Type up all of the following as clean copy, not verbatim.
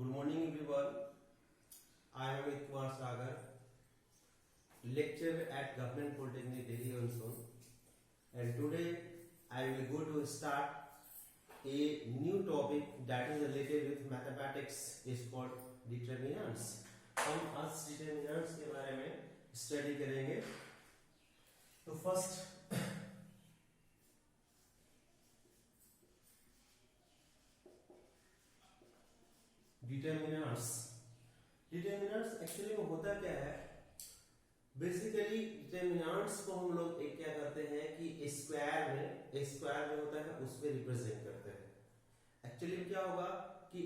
Good morning everyone. I am Amit Kumar Sagar, lecturer at Government Polytechnic Delhi on Son. And today I will go to start a new topic that is related with mathematics is called determinants. हम आज determinants के बारे में study करेंगे. तो first determinants actually में होता क्या है. बेसिकली डिटर्मिनेंट्स को हम लोग एक क्या करते हैं कि स्क्वायर में होता है उसमें रिप्रेजेंट करते हैं. एक्चुअली क्या होगा कि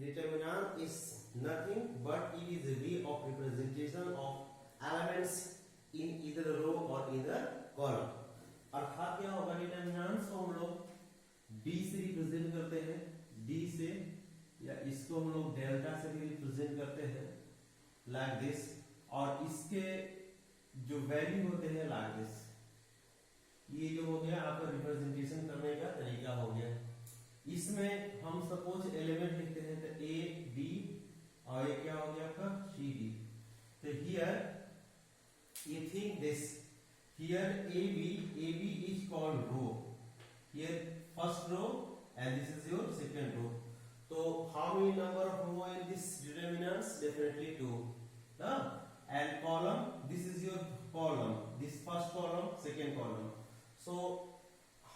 determinant is nothing but it is a way of representation of elements in either row or either column. अर्थात क्या होगा, डिटर्मिनेंट्स को हम लोग डी से रिप्रेजेंट करते हैं, डी से, या इसको हम लोग डेल्टा से भी रिप्रेजेंट करते हैं लाइक दिस, और इसके जो वैल्यू होते हैं लाइक दिस. ये जो हो गया आपका रिप्रेजेंटेशन करने का तरीका हो गया. इसमें हम सपोज एलिमेंट लिखते हैं तो ए बी और ये क्या हो गया आपका सी डी. तो here you think this, here A B is called row, here first row and this is your second row. So how many number of row in this determinants? Definitely 2. And column, this is your column, this first column, second column. So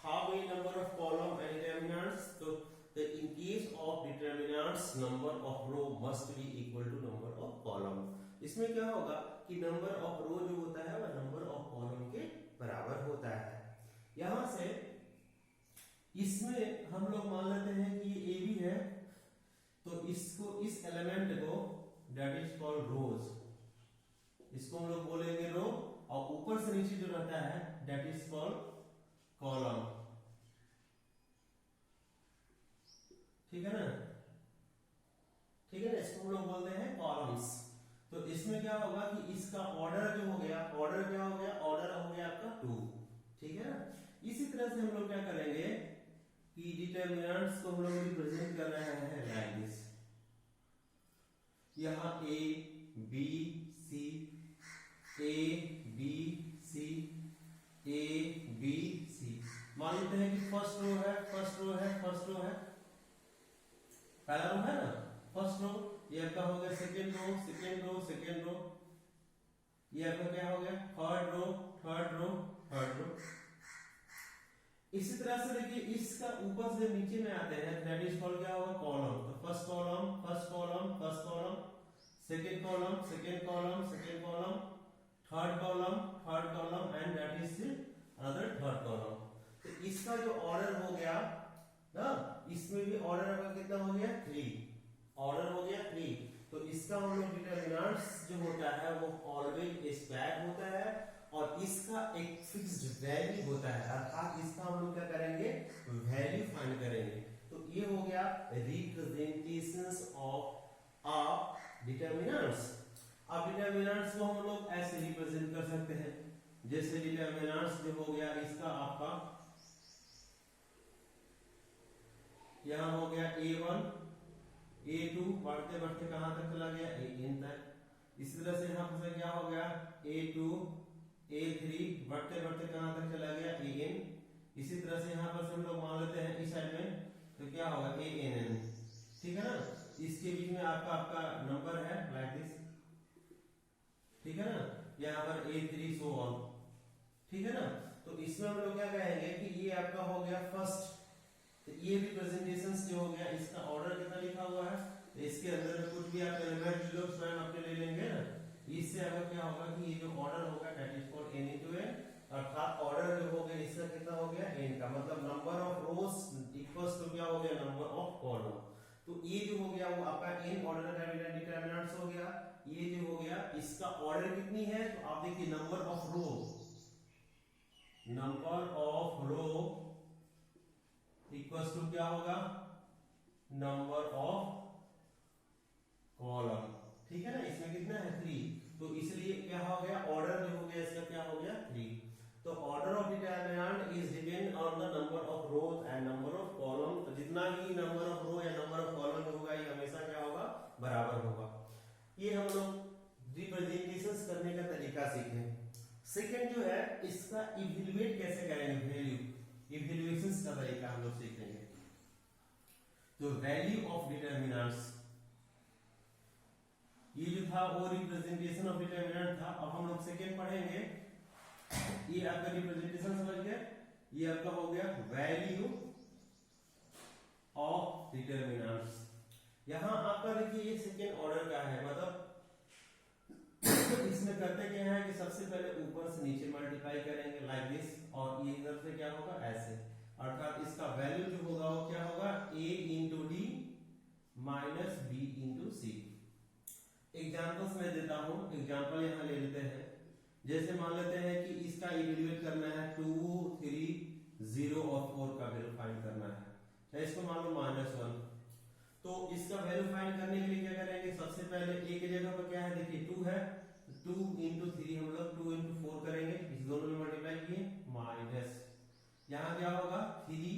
how many number of column and determinants? So in case of determinants, number of row must be equal to number of column. इसमें क्या होगा कि number of row जो होता है वह number of column के बराबर होता है. यहां से इसमें हम लोग मान लेते हैं कि ये ए बी है, तो इसको, इस एलिमेंट को डेट इज कॉल्ड रोज, इसको हम लोग बोलेंगे रो, और ऊपर से नीचे जो रहता है डेट इज कॉल्ड कॉलम. ठीक है ना, इसको हम लोग बोलते हैं कॉलम्स. तो इसमें क्या होगा कि इसका ऑर्डर जो हो गया, ऑर्डर क्या हो गया, ऑर्डर हो गया आपका 2. ठीक है ना. इसी तरह से हम लोग क्या करेंगे कि डिटर्मिनेंट्स को हम लोग रिप्रेजेंट कर रहे हैं लाइक दिस. यहां A B C, A B C, A B C. मान लेते हैं कि फर्स्ट रो है, पहला रो है ना, फर्स्ट रो. ये आपका हो गया सेकेंड रो. ये आपका क्या हो गया थर्ड रो. इसी तरह से देखिए, इसका ऊपर से नीचे में आते हैं, दैट इज कॉल्ड क्या होगा कॉलम. तो first column, second column, third column and that is another third column. तो इसका जो ऑर्डर हो गया ना, इसमें भी ऑर्डर आपका कितना हो गया 3. तो इसका हम लोग डिटर्मिनेंट्स जो होता है वो ऑलवेज स्क्वायर होता है, और इसका एक फिक्स्ड वैल्यू होता है. अर्थात इसका हम लोग क्या करेंगे, वैल्यू फाइंड करेंगे. तो ये हो गया रिप्रेजेंटेशंस ऑफ अ डिटर्मिनेंट्स. अब डिटर्मिनेंट्स को हम लोग ऐसे रिप्रेजेंट कर सकते हैं, जैसे डिटर्मिनेंट्स जो हो गया इसका आपका यहां हो गया a1 a2, बढ़ते बढ़ते कहां तक चला गया an तक. इसी तरह से यहां पर क्या हो गया a2 a3, बढ़ते बढ़ते कहां तक चला गया an. इसी तरह से यहां पर हम लोग मान लेते हैं इस साइड में, तो क्या होगा ann. ठीक है ना. इसके बीच में आपका नंबर है लाइक दिस. ठीक है ना. यहां पर a3 सो ऑन. ठीक है ना. तो इसमें हम लोग क्या कहेंगे कि ये आपका हो गया फर्स्ट. तो ये रिप्रेजेंटेशंस जो हो गया, इसका ऑर्डर कितना लिखा हुआ है, तो इसके अंदर कुछ भी आप एलिमेंट लोग स्वयं अपने ले लेंगे ना. इससे अगर क्या होगा कि ये जो ऑर्डर होगा that is called n into n. अर्थात ऑर्डर जो हो गया इसका कितना हो गया n का, मतलब number of rows equals to क्या हो गया नंबर ऑफ कॉलम. तो ये जो हो गया वो आपका n ऑर्डर का डिटर्मिनेंट्स हो गया. ये जो हो गया इसका ऑर्डर कितनी है, तो आप देखिए number of row equals to क्या होगा नंबर ऑफ कॉलम. ठीक है ना. इसमें कितना है 3. तो इसलिए क्या हो गया, ऑर्डर जो हो गया इसका क्या हो गया 3. तो order of determinant is depend on the number of rows and number of column. तो जितना ही नंबर ऑफ रो या नंबर ऑफ कॉलम होगा ये हमेशा क्या होगा का तरीका हम लोग सीखेंगे। तो वैल्यू ऑफ डिटर्मिनेंट्स, ये जो था वो रिप्रेजेंटेशन ऑफ डिटर्मिनेंट था। अब हम लोग सेकेंड पढ़ेंगे, ये आपका रिप्रेजेंटेशन समझ गए, ये आपका हो गया वैल्यू ऑफ डिटर्मिनेंट्स। यहां आपका देखिए ये सेकेंड ऑर्डर का है, मतलब इसमें करते क्या है कि सबसे पहले ऊपर से नीचे मल्टीप्लाई करेंगे लाइक दिस, और ये इधर से क्या होगा ऐसे, अर्थात इसका वैल्यू जो होगा वो क्या होगा a into D minus B into C. Examples मैं देता हूं, एग्जाम्पल यहाँ ले लेते हैं। जैसे मान लेते हैं कि इसका इवेल्युएट करना है 2, 3, 0 और 4 का वैल्यू फाइंड करना है, तो इसको मान लो -1। तो इसका वैल्यू फाइंड करने के लिए क्या करेंगे, सबसे पहले a की जगह पर क्या है देखिए 2 है, 2 इंटू 3 हम लोग 2 इंटू 4 करेंगे, इस दोनों में मल्टीप्लाई किए माइनस, यहाँ क्या होगा 3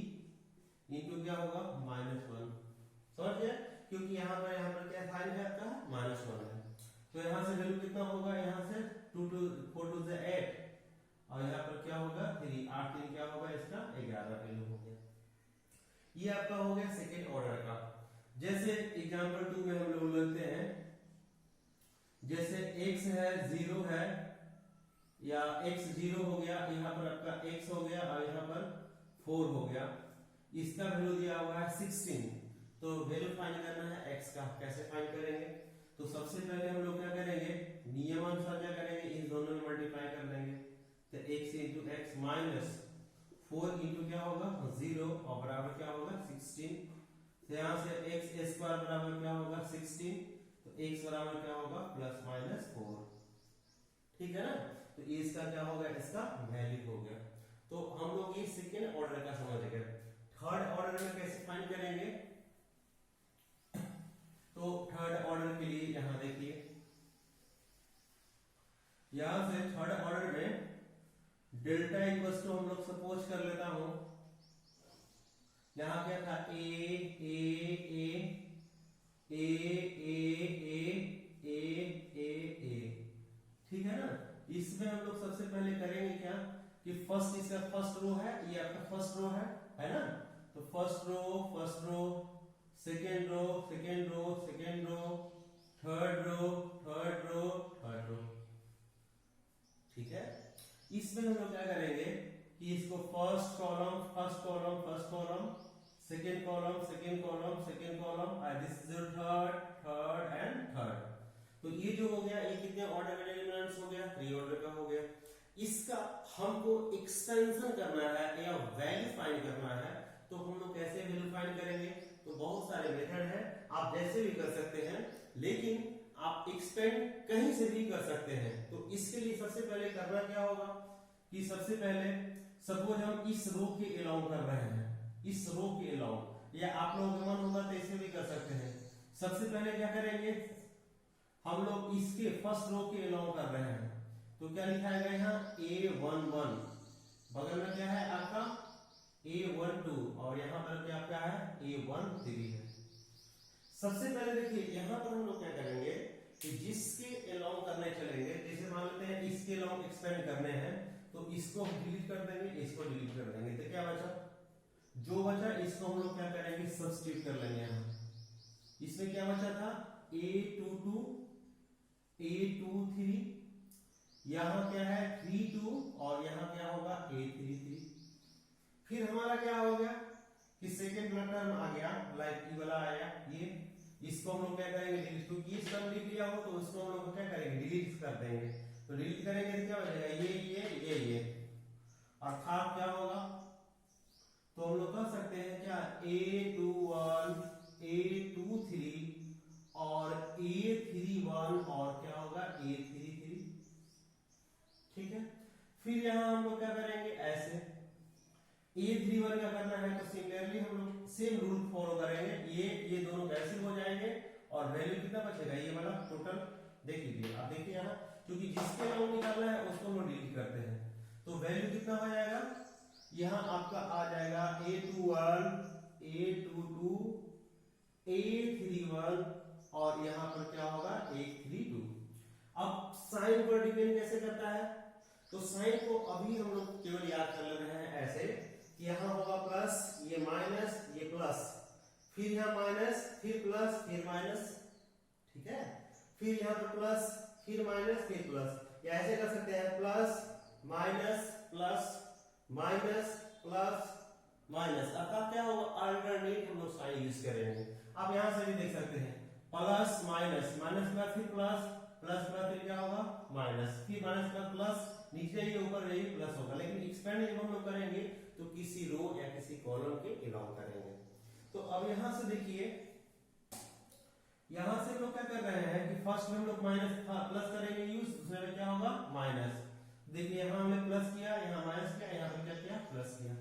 इंटू क्या होगा -1, समझ गए, क्योंकि यहाँ पर क्या साइन है आपका -1 है। तो यहाँ से वैल्यू कितना होगा, यहाँ से 2 to 4 to the 8 और यहाँ पर क्या होगा 3, 8 3 क्या होगा इसका 11 वैल्यू हो गया। ये आपका हो गया सेकेंड ऑर्डर का। जैसे एग्जांपल 2 में हम लोग लेते हैं, जैसे x है 0 है या x 0 हो गया, यहाँ पर आपका x हो गया और यहाँ पर 4 हो गया, इसका वैल्यू दिया हुआ है 16। तो वैल्यू फाइंड करना है x का, कैसे फाइंड करेंगे, तो सबसे पहले हम लोग क्या करेंगे, नियम अनुसार क्या करेंगे, इन दोनों में मल्टीप्लाई कर देंगे, तो x into x minus 4 into क्या होगा 0 और बराबर क्या होगा 16। तो यहाँ से x स्क्वायर बराबर क्या होगा 16, तो x बराबर क्या होगा ±4, ठीक है ना। तो ये इसका क्या होगा, इसका वैल्यू हो गया। तो हम लोग ये सेकेंड ऑर्डर का समझ गए। थर्ड ऑर्डर में कैसे फाइंड करेंगे, तो थर्ड ऑर्डर के लिए यहां देखिए, यहां से थर्ड ऑर्डर में डेल्टा इक्वल्स टू हम लोग सपोज कर लेता हूं, यहां क्या था a a a a a a a a, ठीक है ना। इसमें हम लोग सबसे पहले करेंगे क्या कि फर्स्ट, इसका फर्स्ट रो है, ये आपका फर्स्ट रो है ना, तो first row, second row, third row, ठीक है। इसमें हम लोग क्या करेंगे कि इसको फर्स्ट कॉलम, सेकेंड कॉलम और this is third and third. तो ये जो हो गया, ये कितने ऑर्डर का एलिमेंट्स हो गया, 3 ऑर्डर का हो गया। इसका हमको एक्सटेंशन करना है या वैल्यू फाइंड करना है, तो हम लोग कैसे वैल्यू फाइंड करेंगे, तो बहुत सारे मेथड है, आप जैसे भी कर सकते हैं, लेकिन आप एक्सपेंड कहीं से भी कर सकते हैं। तो इसके लिए सबसे पहले करना क्या होगा कि सबसे पहले सपोज हम इस रो के अलाउ कर रहे हैं, इस रो के अलाउ, या आप लोगों का मन होगा तो ऐसे भी कर सकते हैं। सबसे पहले क्या करेंगे, हम लोग इसके फर्स्ट रो के अलाउ कर रहे हैं, तो क्या लिखा है यहाँ A11, बगल में क्या है आपका A12 और यहाँ पर क्या है A13 है। सबसे पहले देखिए यहाँ पर हम लोग क्या करेंगे कि जिसके अलाउ करने चलेंगे, जैसे मान लेते हैं इसके अलाउ एक्सपेंड करने हैं, तो इसको डिलीट कर देंगे, इसको डिलीट कर देंगे, तो क्या बचा, जो बचा इसको हम लोग क्या करेंगे सब्स्टिट्यूट कर लेंगे। यहाँ इसमें क्या बचा था A22 A23, यहाँ क्या है 32 और यहाँ क्या होगा A33। फिर हमारा क्या हो गया कि सेकेंड टर्म आ गया, लाइक ई वाला आया, ये इसको हम लोग क्या करेंगे डिलीट, क्योंकि इस टर्म लिख लिया हो तो उसको हम लोग क्या करेंगे डिलीट कर देंगे। तो डिलीट करेंगे तो क्या बचेगा ये अर्थात क्या होगा, तो हम लोग कर सकते हैं क्या A21 A23 और A31 और क्या होगा A33, ठीक है। फिर यहाँ हम लोग क्या करेंगे ऐसे A31 का करना है, तो सिमिलरली हम लोग सेम रूल फॉलो करेंगे, ये दोनों कैंसिल हो जाएंगे और वैल्यू कितना बचेगा, ये वाला टोटल देख लीजिए आप, देखिए यहाँ क्योंकि जिसके अलाउ निकालना है उसको हम लोग डिलीट करते हैं, तो वैल्यू कितना हो जाएगा, यहाँ आपका आ जाएगा A21 A22 A31 और यहाँ पर क्या होगा A32। अब साइन पर डिपेंड कैसे करता है, तो साइन को अभी हम लोग केवल याद कर ले रहे हैं ऐसे, कि यहाँ होगा प्लस, ये माइनस, ये प्लस, फिर यहाँ माइनस, फिर प्लस, फिर माइनस, ठीक है, फिर यहाँ पर प्लस, फिर माइनस, फिर प्लस, या ऐसे कर सकते हैं plus minus plus minus plus minus, अर्थात क्या होगा अल्टरनेट हम लोग साइन यूज करेंगे। आप यहाँ से भी देख सकते हैं प्लस माइनस, माइनस प्लस फिर प्लस, प्लस प्लस फिर क्या होगा माइनस, फिर माइनस प्लस प्लस, नीचे ये ऊपर यही प्लस होगा, लेकिन एक्सपेंड जब हम लोग करेंगे तो किसी रो या किसी कॉलम के अलाउ करेंगे। तो अब यहाँ से देखिए, यहाँ से हम लोग क्या कर रहे हैं कि फर्स्ट में हम लोग माइनस प्लस करेंगे यूज, दूसरे में क्या होगा माइनस। देखिए यहाँ हमने प्लस किया, यहाँ माइनस किया, यहाँ पे क्या किया प्लस किया।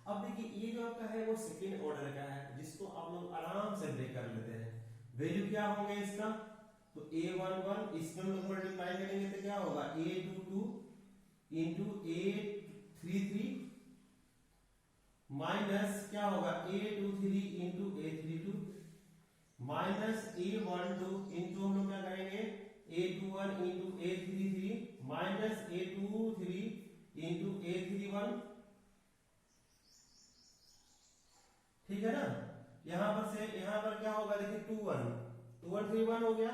अब देखिए ये जो आपका है वो सेकंड ऑर्डर का है, जिसको आप लोग आराम से ब्रेक कर लेते हैं। वैल्यू क्या होंगे इसका, तो a11 इसमें हम लोग मल्टीप्लाई करेंगे तो क्या होगा a22 इंटू a33 माइनस क्या होगा a23 into a32 minus a12 into हम लोग क्या करेंगे a21 into a33 minus a23 into a31, ठीक है ना। यहां पर से यहां पर क्या होगा देखिए 21 हो गया।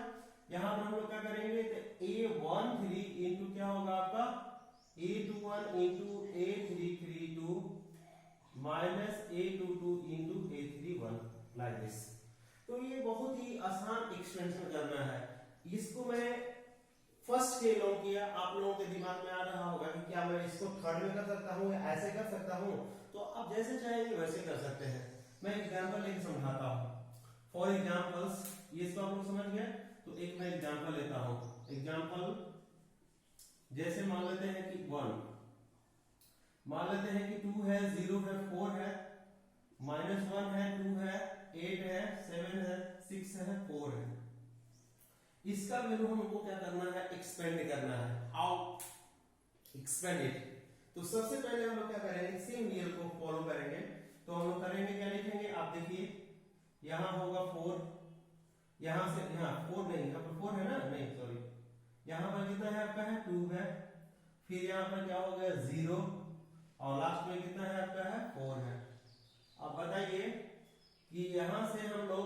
यहां पर हम लोग क्या करेंगे तो a13 इंटू क्या होगा आपका a21 into a332 minus a22 into a31 like this. तो ये बहुत ही आसान एक्सटेंशन करना है। इसको मैं फर्स्ट के लोग किया, आप लोगों के दिमाग में आ रहा होगा कि क्या मैं इसको थर्ड में कर सकता हूँ या ऐसे कर सकता हूँ, तो आप जैसे चाहेंगे वैसे कर सकते हैं। मैं एग्जांपल लेके समझाता हूँ। फॉर एग्जांपल्स, ये इसको आप लोग समझ गए, तो एक मैं एग्जांपल लेता हूँ। एग्जांपल जैसे मान लेते हैं कि 1, मान लेते हैं कि 2 है, 0 है, 4 है, -1 है, 2 है, 8 है, 7 है, 6 है, 4 है। इसका वैल्यू हमको क्या करना है एक्सपेंड करना है। हाउ एक्सपेंड इट, तो सबसे पहले हम लोग क्या करेंगे सेम नियर को फॉलो करेंगे। तो हम लोग करेंगे क्या लिखेंगे, आप देखिए यहां होगा 4, यहां से यहां 4 नहीं, यहां पर 4 है ना, नहीं सॉरी, यहां पर कितना है आपका है 2 है, फिर यहां पर क्या हो गया 0 और लास्ट में कितना है आपका है 4 है। अब बताइए कि यहां से हम लोग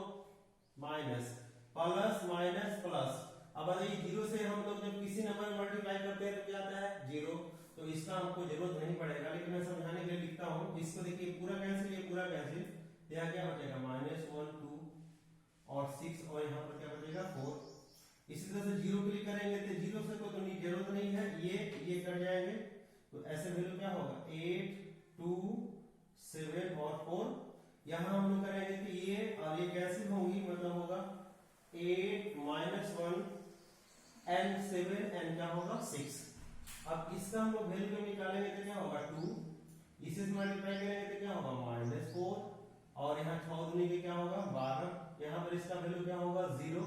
माइनस प्लस माइनस प्लस, अब बताइए 0 से हम लोग जब किसी नंबर में मल्टीप्लाई करते हैं तो क्या आता है 0, तो इसका हमको जरूरत नहीं पड़ेगा, लेकिन मैं समझाने के लिए लिखता हूं। इसको देखिए पूरा कैंसिल, ये पूरा कैंसिल, यहाँ क्या बचेगा -1 2 और 6 और यहाँ पर क्या बचेगा 4। इसी तरह से 0 क्लिक करेंगे तो 0 से कोई तो जरूरत नहीं है, ये कट जाएंगे, तो ऐसे वैल्यू क्या होगा 8 2 7 और 4। यहाँ हम लोग करेंगे कि ये और ये कैंसिल होंगी, मतलब होगा 8 -1 एंड 7 एंड क्या होगा 6। अब इसका हम लोग वैल्यू में निकालेंगे तो क्या होगा 2, इसे से मल्टीप्लाई करेंगे तो क्या होगा -4 और यहाँ 6 दूनी के क्या होगा 12, यहाँ पर इसका वैल्यू क्या होगा 0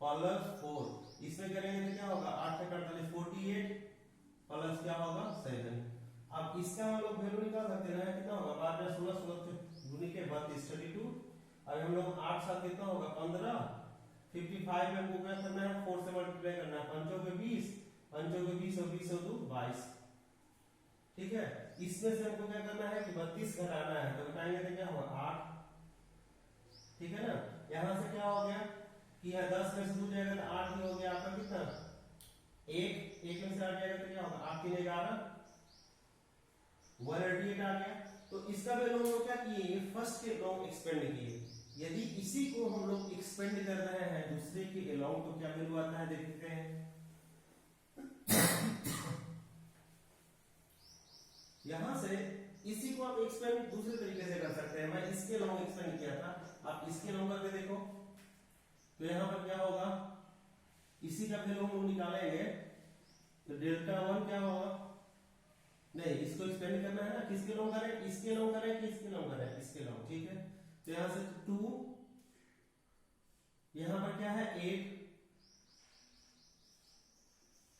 प्लस 4, इसमें करेंगे तो क्या होगा 8 से 48 48 प्लस क्या होगा 7। अब इसका हम लोग वैल्यू निकाल सकते हैं, कितना होगा 12 16 16 दूनी के 32 32। अब हम लोग 8 साथ कितना होगा 15, 55 में हमको क्या करना है 4 से मल्टीप्लाई करना है, 5 के 20 5 के 20 और 20 और 2 22, ठीक है। इसमें से हमको क्या करना है कि 32 घटाना है, तो घटाएंगे तो क्या होगा 8, ठीक है ना। यहां से क्या हो गया कि यह 10 में से 2 जाएगा तो 8 ही हो गया आपका कितना 1, 1 में से 8 जाएगा तो क्या होगा 8 3 11 188 आ गया। तो इसका वैल्यू हम लोग क्या किए फर्स्ट के लॉन्ग एक्सपेंड किए। यदि इसी को हम लोग एक्सपेंड कर रहे हैं दूसरे के अलाउंग तो क्या वैल्यू आता है देखते हैं। यहां से इसी को आप एक्सपेंड दूसरे तरीके से कर सकते हैं। मैं इसके अलाउंग एक्सपेंड किया था, आप इसके अलाउंग करके देखो तो यहां पर क्या होगा, इसी का वैल्यू हम लोग निकालेंगे तो Δ1 क्या होगा, नहीं इसको एक्सपेंड करना है ना, किसके अलाउंग करें, इसके अलाउंग करें कि इसके अलाउंग करें, इसके अलाउंग, ठीक है। तो यहां से 2, यहां पर क्या है 8,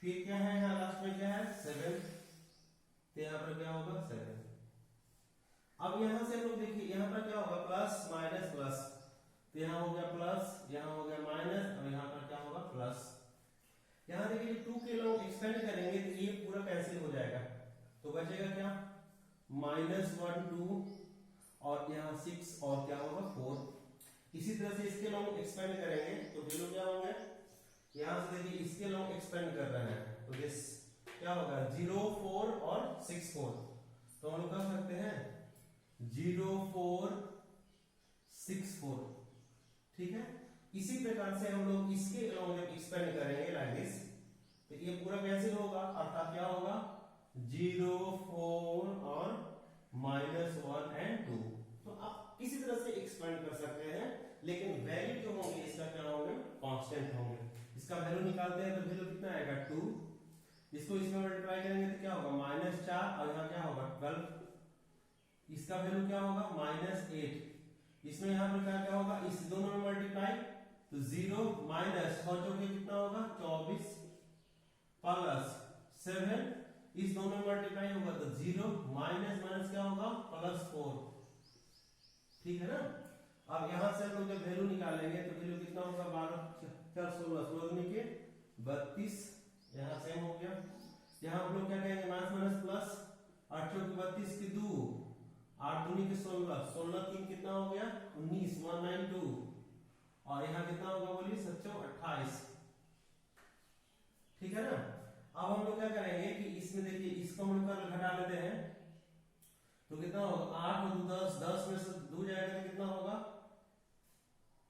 फिर क्या है यहां लास्ट में क्या है 7, तो यहां पर क्या होगा 7। अब यहां से हम लोग देखिए यहां पर क्या होगा प्लस माइनस प्लस, तो यहां हो गया प्लस, यहां हो गया माइनस, अब यहां पर क्या होगा प्लस। यहां देखिए 2 के लोग एक्सपेंड करेंगे तो ये पूरा कैंसिल हो जाएगा, तो बचेगा क्या -1 2 और यहाँ 6 और क्या होगा 4। इसी तरह से इसके लॉन्ग एक्सपेंड करेंगे तो वैल्यू क्या होंगे, यहाँ से देखिए इसके लॉन्ग एक्सपेंड कर रहे हैं तो दिस क्या होगा 0 4 और 6 4। तो हम लोग कर सकते हैं 0 4 6 4, ठीक है। इसी प्रकार से हम लोग इसके लॉन्ग जब एक्सपेंड करेंगे लाइक दिस तो ये पूरा कैंसिल होगा, अर्थात क्या होगा 0 4 और -1 and 2। तो आप इसी तरह से एक्सपेंड कर सकते हैं, लेकिन वैल्यू जो होंगे इसका क्या होंगे कांस्टेंट होंगे। इसका वैल्यू निकालते हैं तो वैल्यू कितना आएगा 2, इसको इसमें मल्टीप्लाई करेंगे तो क्या होगा -4 और यहाँ क्या होगा 12। इसका वैल्यू क्या होगा -8, इसमें यहाँ पर क्या होगा इस दोनों में मल्टीप्लाई तो 0 माइनस और जो कितना होगा 24 प्लस 7, इस दोनों में मल्टीप्लाई होगा तो 0 माइनस माइनस क्या होगा +4, ठीक है ना। अब यहां से हम लोग जब वैल्यू निकालेंगे तो वैल्यू कितना होगा 12 4 16 16 के 32, यहां सेम हो गया। यहां हम लोग क्या कहेंगे माइनस माइनस प्लस 8 की 32 की 2 8 दूनी के 16 16 3 कितना हो गया 19 192 और यहाँ कितना होगा बोलिए 7 28, ठीक है ना। अब हम लोग क्या करेंगे कि इसमें देखिए इसको हम लोग घटा लेते हैं तो कितना होगा 8 और 2 10 10 में से 2 जाएगा तो कितना होगा,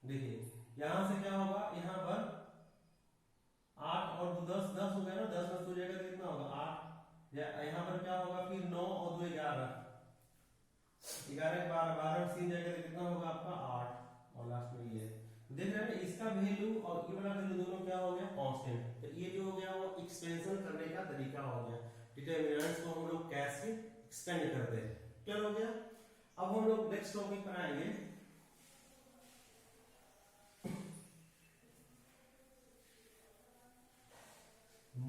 देखिए यहां से क्या होगा यहाँ पर 8 और 2 10 10 हो गया ना, 10 में 2 जाएगा तो कितना होगा 8, यहाँ पर क्या होगा फिर 9 और 2 11 11 12 12 में 3 जाएगा तो कितना होगा आपका 8 और लास्ट में ये देख रहे हैं इसका वैल्यू और ये वाला वैल्यू दोनों क्या हो गया कांस्टेंट। तो ये जो हो गया वो एक्सपेंशन करने का तरीका हो गया, डिटरमिनेंट्स को हम लोग कैसे एक्सपेंड करते हैं, क्या हो गया। अब हम लोग नेक्स्ट टॉपिक पर आएंगे,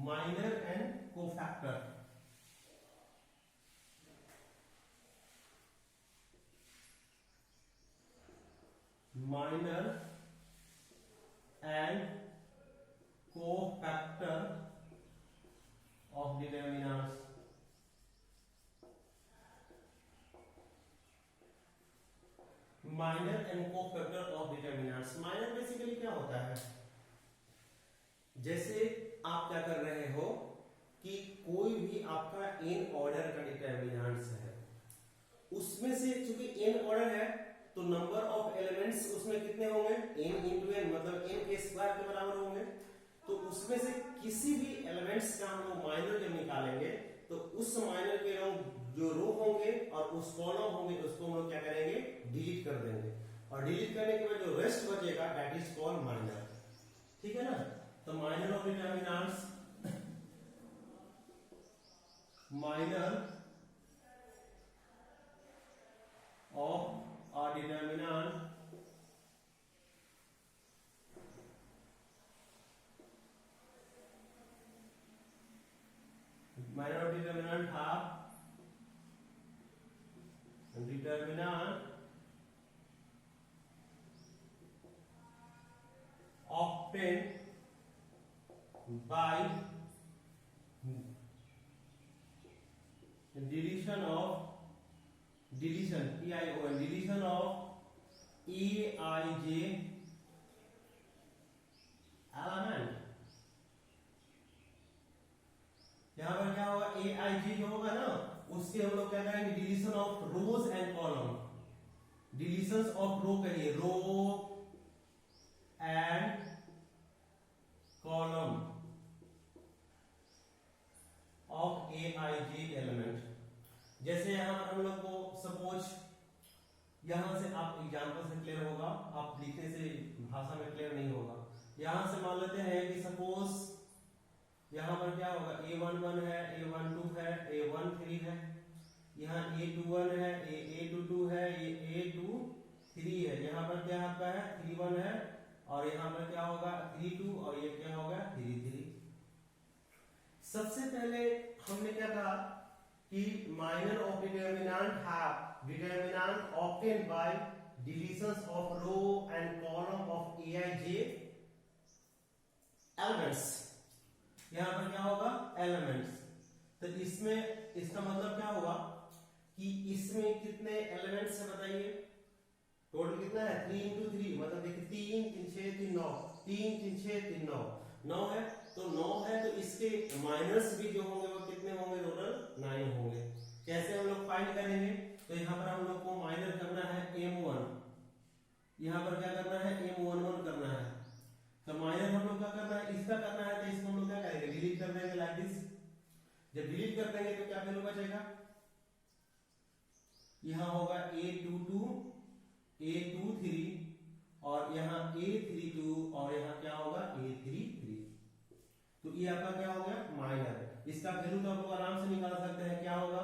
minor and cofactor. Minor and cofactor of determinants. Minor and cofactor of determinants. Minor basically क्या होता है, जैसे आप क्या कर रहे हो कि कोई भी आपका n ऑर्डर का डिटरमिनेंट्स है, उसमें से चूंकि n ऑर्डर है तो नंबर ऑफ एलिमेंट्स उसमें कितने होंगे n into n मतलब n के स्क्वायर के बराबर होंगे। तो उसमें से किसी भी एलिमेंट्स का हम लोग माइनर जब निकालेंगे तो उस माइनर के जो रो होंगे और उस कॉलम होंगे उसको हम लोग क्या करेंगे डिलीट कर देंगे, और डिलीट करने के बाद जो रेस्ट बचेगा दैट इज कॉल्ड माइनर, ठीक है ना। तो minor of determinants, minor of a determinant minor of determinant have determinant obtained by deletion of deletion PION deletion of EIJ element। यहां पर क्या होगा EIJ जो होगा ना उसके हम लोग क्या करेंगे deletion of rows and column, deletions of row कहिए row and column of EIJ element. जैसे यहां पर हम लोग को सपोज यहां से आप एग्जांपल से क्लियर होगा, आप लिखने से भाषा में क्लियर नहीं होगा। यहां से मान लेते हैं कि सपोज यहां पर क्या होगा A11 है, A12 है, A13 है, यहाँ A21 है, A22 है, A23 है, यहाँ पर क्या आपका है 31 है और यहाँ पर क्या होगा 32 और ये क्या होगा 33। सबसे पहले हमने क्या कहा कि minor of determinant have determinant obtained by deletions of row and column of EIJ elements. यहां पर क्या होगा एलिमेंट्स, तो इसमें इसका मतलब क्या होगा कि इसमें कितने एलिमेंट्स है बताइए। टोटल कितना है 3 into 3 मतलब देखिए 3 3 6 3 9 3 3 6 3 9 9 है। तो 9 है तो इसके माइनस भी जो होंगे वो कितने होंगे टोटल 9 होंगे। कैसे हम लोग फाइंड करेंगे? तो यहाँ पर हम लोग को माइनस करना है m1, यहाँ पर क्या करना है m11 करना है। तो माइनस हम लोग क्या करना है इसका करना है, तो इसको हम लोग क्या करेंगे डिलीट कर देंगे लाइक दिस। जब डिलीट कर देंगे तो क्या वैल्यू बचेगा, यहाँ होगा a22 a23 और यहाँ a32 और यहाँ क्या होगा a33। तो ये आपका क्या हो गया माइनर। इसका वैल्यू तो आप लोग आराम से निकाल सकते हैं, क्या होगा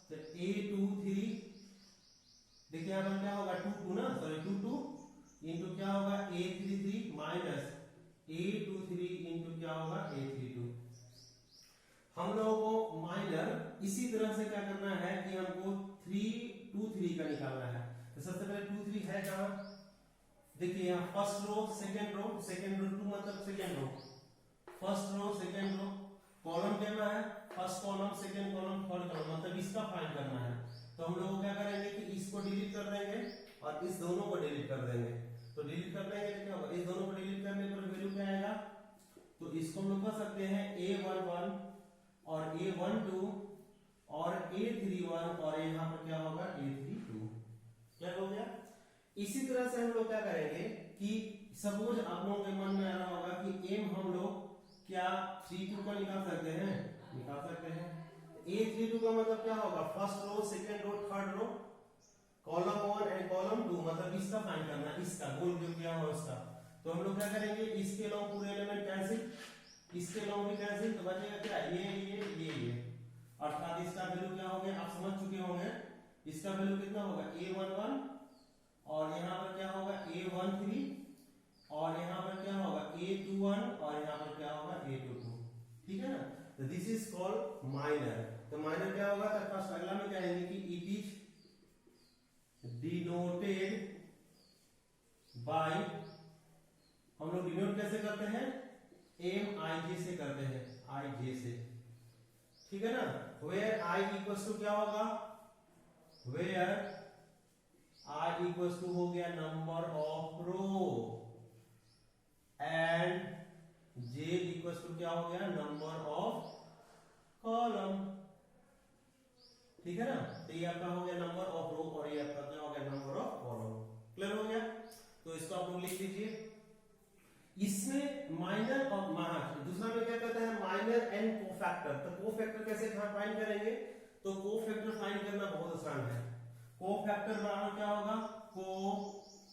तो a23 देखिए यहाँ पर क्या होगा 22 ना, सॉरी 22 इंटू क्या होगा a33 माइनस a23 इंटू क्या होगा a32। हम लोगों को माइनर इसी तरह से क्या करना है कि हमको 3 का निकालना है। तो सबसे पहले 2 3 है कहां, देखिए यहाँ फर्स्ट रो सेकंड रो 2 मतलब second row, first row second row, column कहना है first column second column third column, मतलब इसका फाइंड करना है। तो हम लोग क्या करेंगे कि इसको डिलीट कर देंगे और इस दोनों को डिलीट कर देंगे। तो डिलीट कर देंगे तो क्या होगा, इस दोनों को डिलीट करने पर वैल्यू क्या आएगा, तो इसको हम लोग कह सकते हैं a11 और a12 और a31 और यहाँ पर क्या होगा a32। क्या हो गया। इसी तरह से हम लोग क्या करेंगे कि सपोज आप लोगों के मन में आ रहा होगा कि m हम लोग क्या 32 का निकाल सकते हैं, निकाल सकते हैं। a32 का मतलब क्या होगा first row second row third row column 1 and column 2, मतलब इसका फाइंड करना है, इसका गोल जो किया हुआ उसका। तो हम लोग क्या करेंगे इसके लॉन्ग पूरे एलिमेंट कैंसिल, इसके लॉन्ग भी कैंसिल, तो बचेगा क्या ये अर्थात इसका वैल्यू क्या हो गया आप समझ चुके होंगे। इसका वैल्यू कितना होगा a11 और यहाँ पर क्या होगा a13 और यहाँ पर क्या होगा a21 और यहाँ पर क्या होगा a22, ठीक है ना। तो दिस इज कॉल्ड माइनर। तो माइनर क्या होगा, तो फर्स्ट अगला में कहेंगे कि इट इज डिनोटेड बाय, हम लोग डिनोट कैसे करते हैं MIJ से करते हैं, IJ से, ठीक है ना। वेयर I इक्वल्स टू क्या होगा, वेयर I इक्वल्स टू हो गया number of row and J equals to क्या हो गया नंबर ऑफ कॉलम, ठीक है ना। तो ये आपका हो गया नंबर ऑफ रो और ये आपका क्या हो गया नंबर ऑफ कॉलम। क्लियर हो गया। तो इसको आप लोग लिख लीजिए। इसमें माइनर और दूसरा में क्या कहता है माइनर एंड कोफैक्टर। तो कोफैक्टर कैसे फाइंड करेंगे, तो कोफैक्टर फाइंड करना बहुत आसान है। कोफैक्टर बराबर क्या होगा, cofactor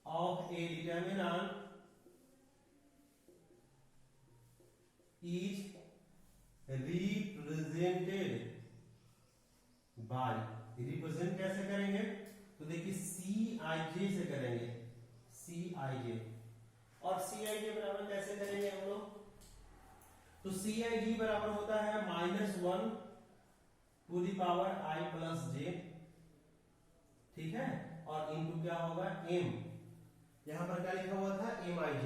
of a determinant is represented by, represent कैसे करेंगे, तो देखिए CIJ से करेंगे, CIJ। और CIJ बराबर कैसे करेंगे हम लोग, तो CIJ बराबर होता है -1 to the power I plus J, ठीक है, और इनटू क्या होगा M, यहां पर क्या लिखा हुआ था MIJ,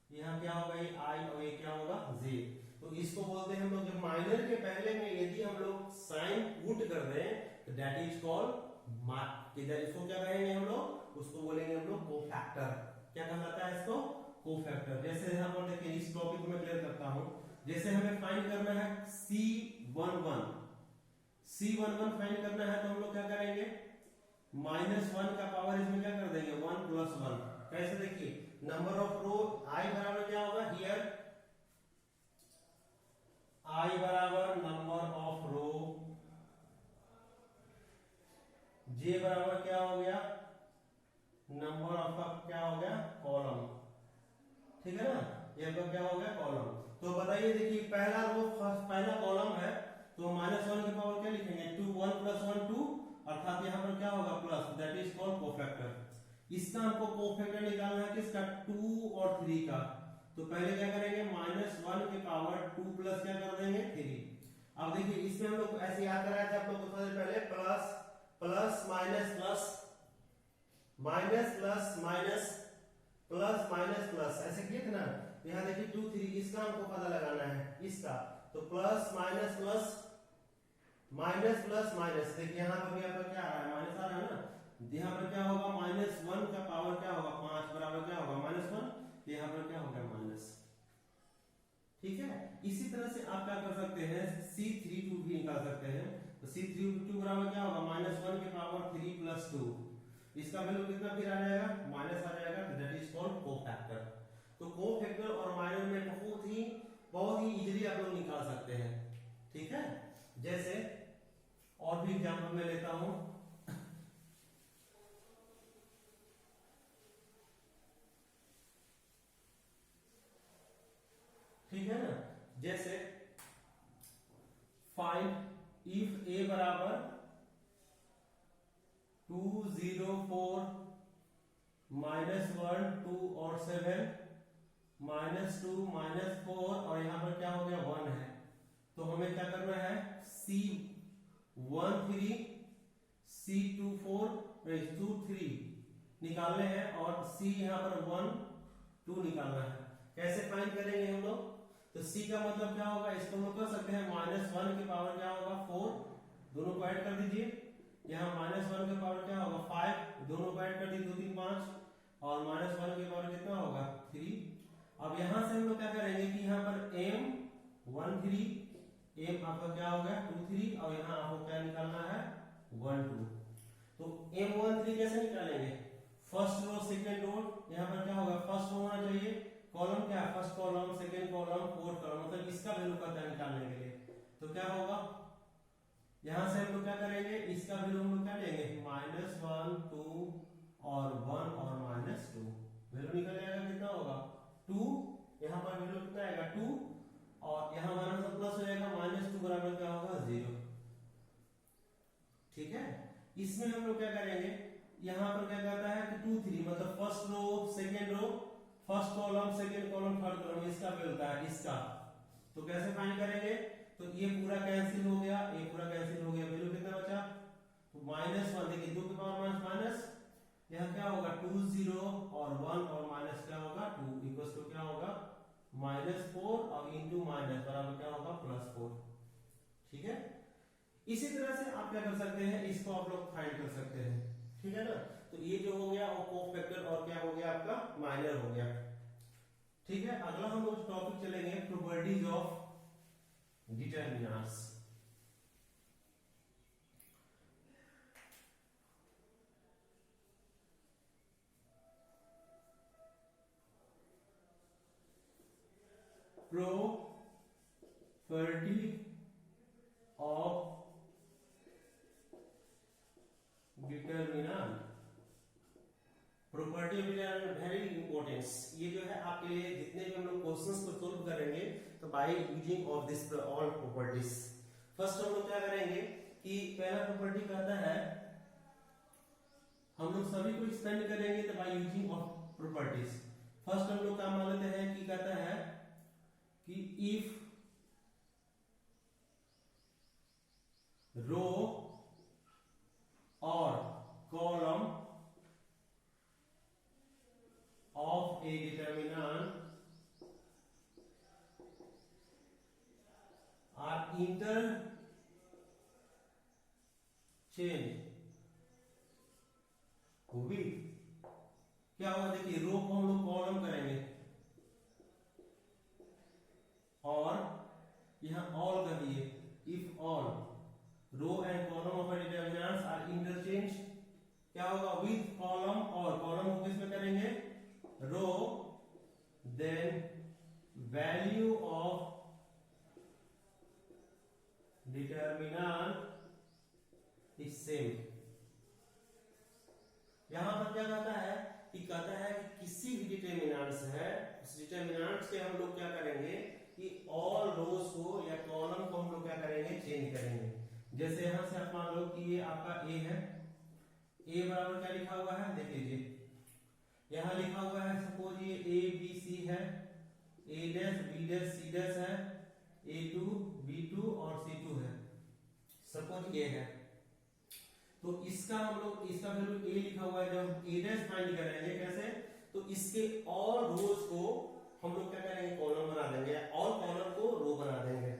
यहाँ क्या होगा ये I और ये क्या होगा J। तो इसको बोलते हैं हम लोग जब माइनर के पहले में यदि हम लोग साइन पुट कर दें तो दैट इज कॉल्ड, इसको क्या कहेंगे हम लोग, उसको बोलेंगे हम लोग कोफैक्टर। क्या कहा जाता है इसको, कोफैक्टर। जैसे हम लोग देखिए इस टॉपिक में क्लियर करता हूं, जैसे हमें फाइंड करना है C11 फाइंड करना है तो हम लोग क्या करेंगे -1 का पावर इसमें क्या कर देंगे 1 + 1। कैसे देखिए नंबर ऑफ रो I बराबर क्या होगा हियर, I बराबर नंबर ऑफ रो, J बराबर क्या हो गया नंबर ऑफ क्या हो गया कॉलम, ठीक है ना, ये आपका क्या हो गया कॉलम। तो बताइए देखिए पहला रो पहला कॉलम है तो -1 की पावर क्या लिखेंगे 2 1 + 1 2, अर्थात यहाँ पर क्या होगा plus, that is called cofactor. इसका हमको कोफैक्टर निकालना है किसका 2 और 3 का। तो पहले क्या करेंगे -1 की पावर 2 प्लस क्या कर देंगे 3। अब देखिए इसमें हम लोग ऐसे याद कराया था आप लोग को सबसे पहले plus plus minus plus minus plus minus plus minus plus ऐसे किए थे ना। यहाँ देखिए 2 3 इसका हमको पता लगाना है इसका, तो plus minus plus minus plus minus, देखिए यहाँ पर भी आपका क्या आ रहा है, माइनस आ रहा है ना, यहाँ पर क्या होगा -1 का पावर क्या होगा 5 बराबर क्या होगा -1, तो यहाँ पर क्या होगा माइनस। ठीक है, इसी तरह से आप क्या कर सकते हैं C32 भी निकाल सकते हैं। तो C32 बराबर क्या होगा -1 के पावर 3 + 2, इसका वैल्यू कितना फिर आ जाएगा माइनस आ जाएगा, दैट इज कॉल्ड कोफैक्टर। तो कोफैक्टर और माइनर में बहुत ही इजीली आप लोग निकाल सकते हैं। ठीक है, जैसे और भी एग्जांपल मैं लेता हूं, ठीक है ना, जैसे फाइंड इफ a बराबर 2 0 4 -1 2 और 7 -2 -4 और यहाँ पर क्या हो गया 1 है, तो हमें क्या करना है C13 C24 23 निकालने हैं और C यहाँ पर 1 2 निकालना है। कैसे फाइंड करेंगे हम लोग, तो C का मतलब क्या होगा, इसको हम लोग कर सकते हैं -1 की पावर क्या होगा 4, दोनों को ऐड कर दीजिए, यहाँ -1 की पावर क्या होगा 5, दोनों को ऐड कर दीजिए 2 3 5 और -1 की पावर कितना होगा 3। अब यहाँ से हम लोग क्या करेंगे कि यहाँ पर M13 M आपका क्या हो गया 2 3 और यहाँ आपको क्या निकालना है 1 2। तो M13 कैसे निकालेंगे, फर्स्ट रो सेकंड रो, यहाँ पर क्या होगा फर्स्ट रो होना चाहिए, कॉलम क्या है first column second column fourth column, मतलब इसका वैल्यू पता निकालने के लिए तो क्या होगा, यहां से हम लोग क्या करेंगे इसका वैल्यू हम लोग क्या लेंगे -1 2 और 1 और -2, वैल्यू निकल जाएगा कितना होगा 2, यहां पर वैल्यू कितना आएगा 2 और यहां माइनस प्लस हो जाएगा -2 बराबर क्या होगा 0। ठीक है, इसमें हम लोग क्या करेंगे, यहां पर क्या कहता है कि 2 3 मतलब first row second row first column second column third column इसका वैल्यू है इसका, तो कैसे फाइंड करेंगे, तो ये पूरा कैंसिल हो गया, ये पूरा कैंसिल हो गया, वैल्यू कितना बचा तो -1, देखिए 2 की पावर माइनस यहां क्या होगा 2 0 और 1 और माइनस क्या होगा 2 इक्वल्स टू क्या होगा -4 और इनटू माइनस बराबर क्या होगा +4। ठीक है, इसी तरह से आप क्या कर सकते हैं, इसको आप लोग फाइंड कर सकते हैं। ठीक है ना, तो ये जो हो गया वो कोफैक्टर और क्या हो गया आपका माइनर हो गया। ठीक है, अगला हम लोग टॉपिक चलेंगे properties of determinants. Property of determinant, property of determinant very importance, ये जो है आपके लिए जितने भी हम लोग क्वेश्चंस को सॉल्व करेंगे तो by using of this all properties. First हम लोग क्या करेंगे कि पहला प्रॉपर्टी कहता है, हम लोग सभी को एक्सपेंड करेंगे तो by using of properties. First हम लोग क्या मान लेते हैं कि कहता है कि इफ रो और column of a determinant are interchanged with, क्या होगा देखिए रो को हम लोग कॉलम करेंगे और यहां ऑल कर दिए, if all row and column of a determinants are interchanged क्या होगा विथ कॉलम, और कॉलम को किसमें करेंगे रो, then value of determinant is same। यहां पर क्या कहता है कि किसी भी डिटरमिनेंट्स है उस डिटरमिनेंट्स के हम लोग क्या करेंगे कि ऑल रोज को या कॉलम को हम लोग क्या करेंगे चेंज करेंगे। जैसे यहां से आप मान लो कि ये आपका ए है, ए बराबर क्या लिखा हुआ है देख लीजिए, यहां लिखा हुआ है सपोज ये ए बी सी है, A dash B dash C dash है, A2 B2 और C2 है, सपोज ये है, तो इसका हम लोग इसका वैल्यू ए लिखा हुआ है, जब ए डैश फाइंड करेंगे कैसे, तो इसके ऑल रोज को हम लोग क्या करेंगे कॉलम बना देंगे, ऑल कॉलम को रो बना देंगे।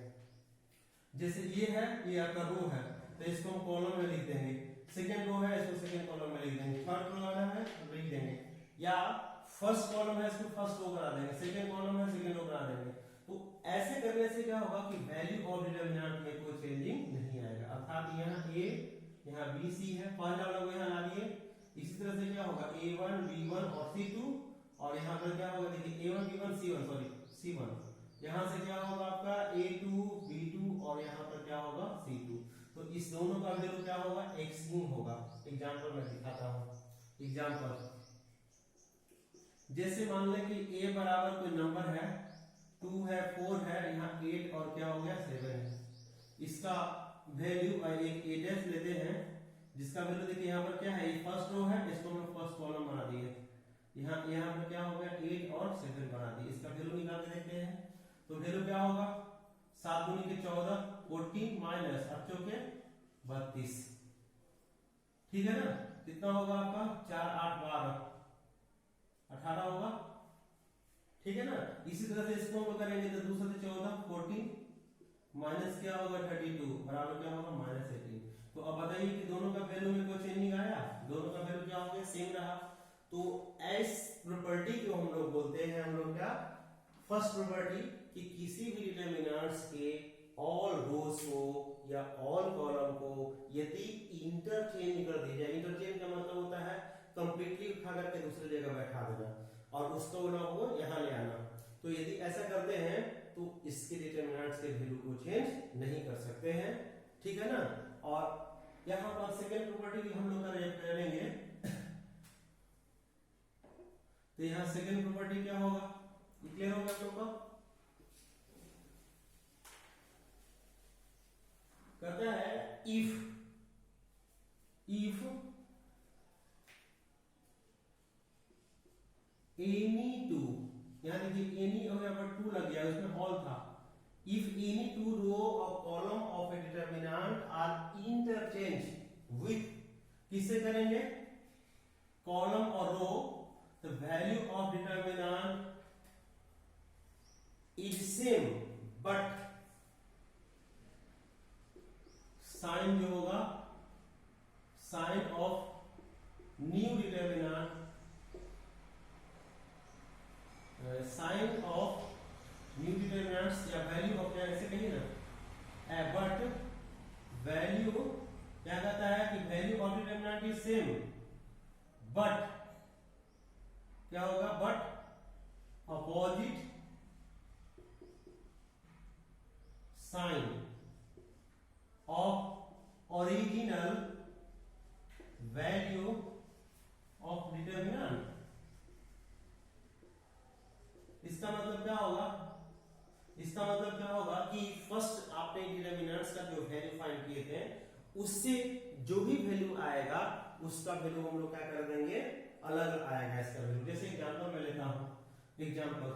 ये है, ये आपका रो है, तो इसको हम कॉलम में लिख देंगे। सेकंड रो है, इसको सेकंड कॉलम में लिख देंगे। थर्ड कॉलम है, लिख देंगे। या फर्स्ट कॉलम है, इसको फर्स्ट रो करा देंगे। सेकंड कॉलम है, सेकंड रो करा देंगे। तो ऐसे करने से क्या होगा कि वैल्यू ऑफ डिटरमिनेंट में कोई चेंजिंग नहीं आएगा। अर्थात यहाँ a, यहाँ b c है, पहला वाला को यहाँ ला दिए। इसी तरह से क्या होगा a1 b1 और c2, और यहाँ पर क्या होगा देखिए a1 b1 c1, sorry c1। यहाँ से क्या होगा आपका a2 b2 और यहाँ पर क्या होगा c2। तो इस दोनों का वैल्यू क्या होगा, एक्सट्रीम होगा। एग्जांपल में दिखाता हूँ। एग्जांपल जैसे मान लें कि a बराबर कोई नंबर है, 2 है, 4 है, यहाँ 8 और क्या हो गया 7 है। इसका वैल्यू एक a डैश लेते हैं, जिसका वैल्यू देखिए यहाँ पर क्या है, ये फर्स्ट रो है, इसको हमने फर्स्ट कॉलम बना दिए। यहाँ पर क्या हो गया 8 और 7 बना दिए। इसका वैल्यू निकाल के देखते हैं। तो वैल्यू क्या होगा, 7 दूनी के 14, 40 माइनस 8 चौके 32। ठीक है ना, कितना होगा आपका 4 8 12 18 होगा। ठीक है ना। इसी तरह से इसको हम करेंगे तो 2 से 14 40 माइनस क्या होगा 32 बराबर क्या होगा -18। तो अब बताइए कि दोनों का वैल्यू में कोई चेंजिंग आया, दोनों का वैल्यू क्या हो गया, सेम रहा। तो एस प्रॉपर्टी को हम लोग बोलते हैं, हम लोग क्या, फर्स्ट प्रॉपर्टी, कि किसी भी डिटरमिनेंट्स के ऑल रोज को या ऑल कॉलम को यदि इंटरचेंज कर दी जाए, इंटरचेंज का मतलब होता है कंप्लीटली उठा करके दूसरी जगह बैठा देना और उसको ना वो यहाँ ले आना। तो यदि ऐसा करते हैं तो इसके डिटरमिनेंट्स के वैल्यू को चेंज नहीं कर सकते हैं। ठीक है ना। और यहाँ पर सेकंड प्रॉपर्टी भी हम लोग करेंगे। तो यहाँ सेकंड प्रॉपर्टी क्या होगा, क्लियर होगा आप लोग को। कहता है इफ एनी टू, यहाँ देखिए एनी और यहाँ पर टू लग गया, उसमें ऑल था। इफ एनी टू रो और column of a determinant are interchange with, किससे करेंगे, कॉलम और row, the value of determinant is same but sign जो होगा, sign of new determinant, sign of new determinants या वैल्यू ऑफ, ऐसे कहिए ना, बट वैल्यू क्या कहता है कि value of determinant is same but क्या होगा, but opposite sign of original value of determinant. इसका मतलब क्या होगा, इसका मतलब क्या होगा कि फर्स्ट आपने डिटरमिनेंट्स का जो वैल्यू फाइंड किए थे उससे जो भी वैल्यू आएगा उसका वैल्यू हम लोग क्या कर देंगे, अलग आएगा इसका वैल्यू। जैसे एग्जांपल मैं लेता हूं, एग्जांपल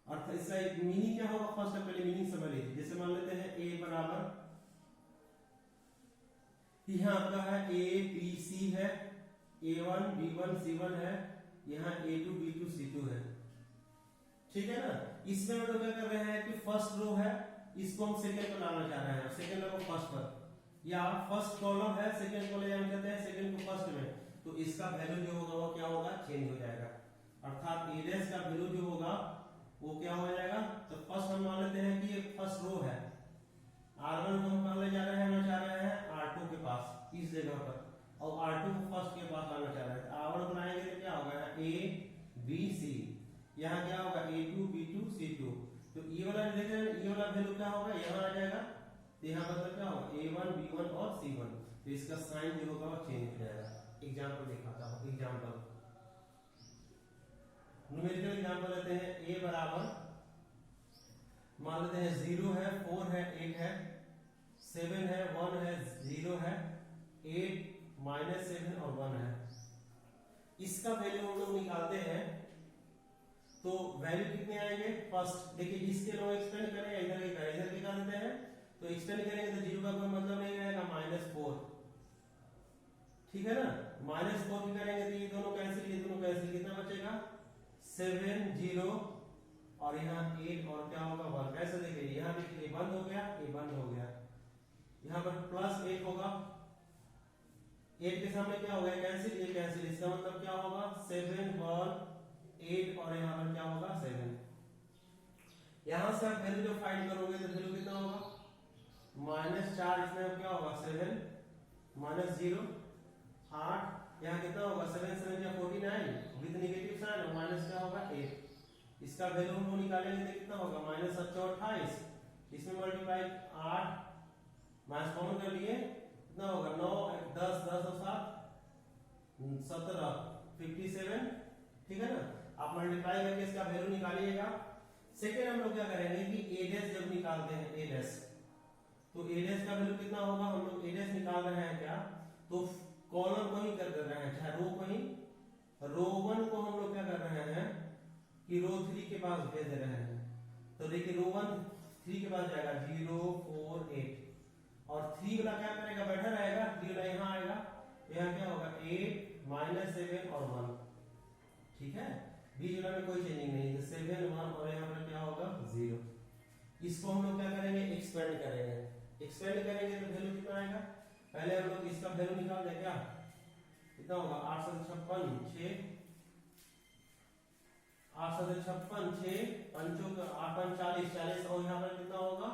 अर्थ इसका मीनिंग क्या होगा, फर्स्ट पहले मीनिंग समझ लीजिए। जैसे मान लेते हैं a बराबर, यहाँ आपका है a b c है, a1 b1 c1 है, यहाँ a2 b2 c2 है। ठीक है ना। इसमें हम लोग क्या कर रहे हैं कि फर्स्ट रो है, इसको हम सेकंड पर लाना चाह रहे हैं, सेकंड रो को फर्स्ट पर, या फर्स्ट कॉलम है, सेकंड को ले जाना चाहते हैं सेकंड को फर्स्ट में, तो इसका वैल्यू जो होगा वो क्या होगा, चेंज हो जाएगा। अर्थात a डैश का वैल्यू जो होगा वो क्या हो जाएगा। तो फर्स्ट हम मान लेते हैं कि ये फर्स्ट रो है, r1 को हम पहले जा रहे हैं, ना चाह रहे हैं r2 के पास इस जगह पर, और r2 को फर्स्ट के पास लाना चाह रहे हैं। r1 बनाएंगे तो क्या होगा, a b c, यहाँ क्या होगा a2 b2 c2। तो ये वाला देख रहे हैं, ये वाला वैल्यू क्या होगा, यहाँ आ जाएगा। तो यहाँ मतलब क्या होगा a1 b1 और c1। तो इसका साइन जो होगा वो चेंज हो जाएगा। एग्जांपल दिखाता हूँ। एग्जांपल न्यूमेरिकल एग्जांपल लेते हैं। a बराबर मान लेते हैं 0 है, 4 है, 8 है, 7 है, 1 है, 0 है, 8 -7 और 1 है। इसका वैल्यू हम लोग निकालते हैं तो वैल्यू कितने आएंगे, फर्स्ट देखिए इसके लोग एक्सटेंड करें, इधर ही करें, इधर निकाल देते हैं। तो एक्सटेंड करेंगे तो 0 का कोई मतलब नहीं रहेगा, -4। ठीक है ना। -4 की करेंगे तो ये दोनों कैंसिल, ये दोनों कैंसिल, कितना बचेगा 7 0 और यहाँ 8 और क्या होगा 1। कैसे देखिए यहाँ देखिए बंद हो गया, ये बंद हो गया, यहाँ पर प्लस 8 होगा, 8 के सामने क्या होगा कैंसिल, ये कैंसिल, इसका मतलब क्या होगा 7 1 8 और यहाँ पर क्या होगा 7। यहाँ से आप वैल्यू जो फाइंड करोगे तो वैल्यू कितना होगा -4, इसमें क्या होगा 7 -0 8, यहाँ कितना होगा 7 7 या 49 विद नेगेटिव साइन माइनस क्या होगा 8। इसका वैल्यू हम निकालेंगे तो कितना होगा -28, इसमें मल्टीप्लाई 8 माइनस कॉमन कर लिए कितना होगा 9 10 10 और 7 17 57, ठीक है ना। आप मल्टीप्लाई करके इसका वैल्यू निकालिएगा। सेकेंड हम लोग क्या करेंगे कि a डैश जब निकालते हैं a डैश, तो a डैश का वैल्यू कितना होगा, हम लोग a डैश निकाल रहे हैं क्या तो कॉलम को ही कर रहे हैं, चाहे रो को ही, रो 1 को हम लोग क्या कर रहे हैं कि रो 3 के पास भेज रहे हैं। तो देखिए रो 1 3 के पास जाएगा 0 4 8 और 3 वाला क्या करेगा बैठा रहेगा, 3 वाला यहाँ आएगा, यहाँ क्या होगा 8 -7 और 1, ठीक है। बीच वाला में कोई चेंजिंग नहीं है, 7 1 और यहाँ पर क्या होगा 0। इसको हम लोग क्या करेंगे एक्सपेंड करेंगे, एक्सपेंड करेंगे तो वैल्यू कितना आएगा, पहले हम लोग इसका वैल्यू निकाल दें क्या, कितना होगा 8 7 56 6 8 7 56 6 पंचों का 8 5 40 40 और यहाँ पर कितना होगा